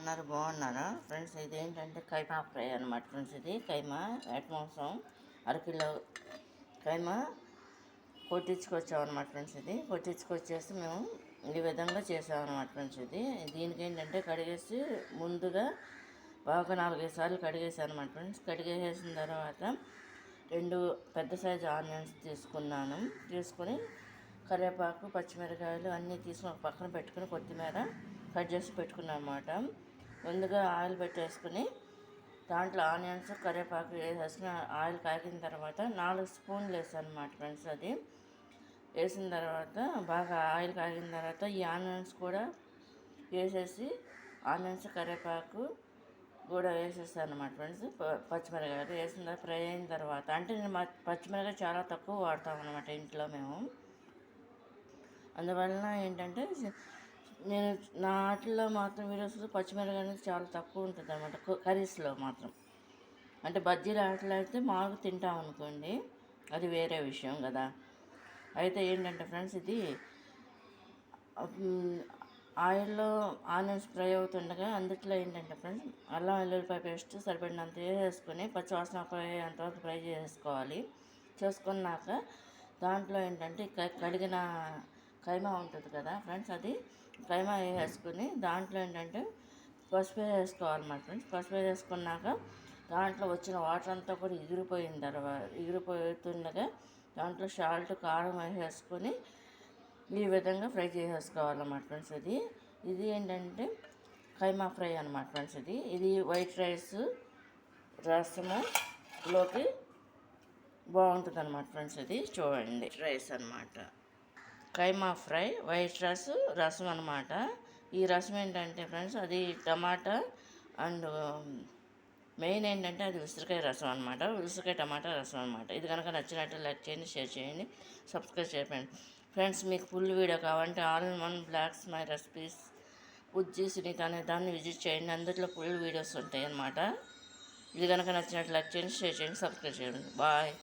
ఉన్నారు? బాగున్నారా ఫ్రెండ్స్? ఇదేంటంటే కైమా ఫ్రై అనమాట ఫ్రెండ్స్. ఇది కైమా వేట మాంసం అరకిలో కైమా కొట్టించుకొచ్చామన్నమాట ఫ్రెండ్స్. ఇది కొట్టించుకొచ్చేసి మేము ఈ విధంగా చేసామన్నమాట ఫ్రెండ్స్. దీనికి ఏంటంటే కడిగేసి ముందుగా బాగా 4-5 సార్లు కడిగేసాను అనమాట ఫ్రెండ్స్. కడిగేసిన తర్వాత 2 పెద్ద సైజు ఆనియన్స్ తీసుకొని కరివేపాకు, పచ్చిమిరకాయలు అన్నీ తీసుకొని ఒక పక్కన పెట్టుకుని కొత్తిమీర కట్ చేసి పెట్టుకున్నాను అనమాట. ముందుగా ఆయిల్ పెట్టేసుకుని దాంట్లో ఆనియన్స్, కరివేపాకు వేసేసుకుని ఆయిల్ కాగిన తర్వాత 4 స్పూన్లు వేసాను అనమాట ఫ్రెండ్స్. అది వేసిన తర్వాత బాగా ఆయిల్ కాగిన తర్వాత ఈ ఆనియన్స్ కూడా వేసేసి ఆనియన్స్, కరివేపాకు కూడా వేసేస్తాను అనమాట ఫ్రెండ్స్. పచ్చిమిరకాయలు వేసిన తర్వాత ఫ్రై అయిన తర్వాత అంటే నేను పచ్చిమిరకాయ చాలా తక్కువ వాడతాం అనమాట ఇంట్లో మేము. అందువలన ఏంటంటే నేను నా వాటిల్లో మాత్రం వీడియోస్లో పచ్చిమిరపకాయ అనేది చాలా తక్కువ ఉంటుంది అనమాట కర్రీస్లో మాత్రం. అంటే బజ్జీలు ఆటలు అయితే మాకు తింటాం అనుకోండి, అది వేరే విషయం కదా. అయితే ఏంటంటే ఫ్రెండ్స్, ఇది ఆయిల్లో ఆనియన్స్ ఫ్రై అవుతుండగా అందుట్లో ఏంటంటే ఫ్రెండ్స్ అల్లం వెల్లుల్లిపాయ పేస్ట్ సరిపడినంత వేసుకొని పచ్చివాసన అంతవరకు ఫ్రై చేసుకోవాలి. చేసుకున్నాక దాంట్లో ఏంటంటే కడిగిన కైమా ఉంటుంది కదా ఫ్రెండ్స్, అది కైమా వేసుకుని దాంట్లో ఏంటంటే పసుపు వేసుకోవాలన్నమాట ఫ్రెండ్స్. పసుపు వేసుకున్నాక దాంట్లో వచ్చిన వాటర్ అంతా కూడా ఎగిరిపోతుండగా దాంట్లో సాల్ట్, కారం వేసుకొని ఈ విధంగా ఫ్రై చేసేసుకోవాలన్నమాట ఫ్రెండ్స్. ఇది ఏంటంటే కైమా ఫ్రై అనమాట ఫ్రెండ్స్. ఇది వైట్ రైస్, రసములోకి బాగుంటుంది అనమాట ఫ్రెండ్స్. ఇది చూడండి రైస్ అనమాట. కైమా ఫ్రై, వైట్ రైస్, రసం అనమాట. ఈ రసం ఏంటంటే ఫ్రెండ్స్ అది టమాటా అండ్ మెయిన్ ఏంటంటే అది ఉసిరికాయ రసం అనమాట. ఉసిరికాయ టమాటా రసం అనమాట. ఇది కనుక నచ్చినట్టు లైక్ చేయండి, షేర్ చేయండి, సబ్స్క్రైబ్ చేయండి ఫ్రెండ్స్. మీకు ఫుల్ వీడియో కావాలంటే all in one blogs my recipes ఉజ్జి సునీత అనే దాన్ని విజిట్ చేయండి. అందులో ఫుల్ వీడియోస్ ఉంటాయి అన్నమాట. ఇది కనుక నచ్చినట్టు లైక్ చేయండి, షేర్ చేయండి, సబ్స్క్రైబ్ చేయండి. బాయ్.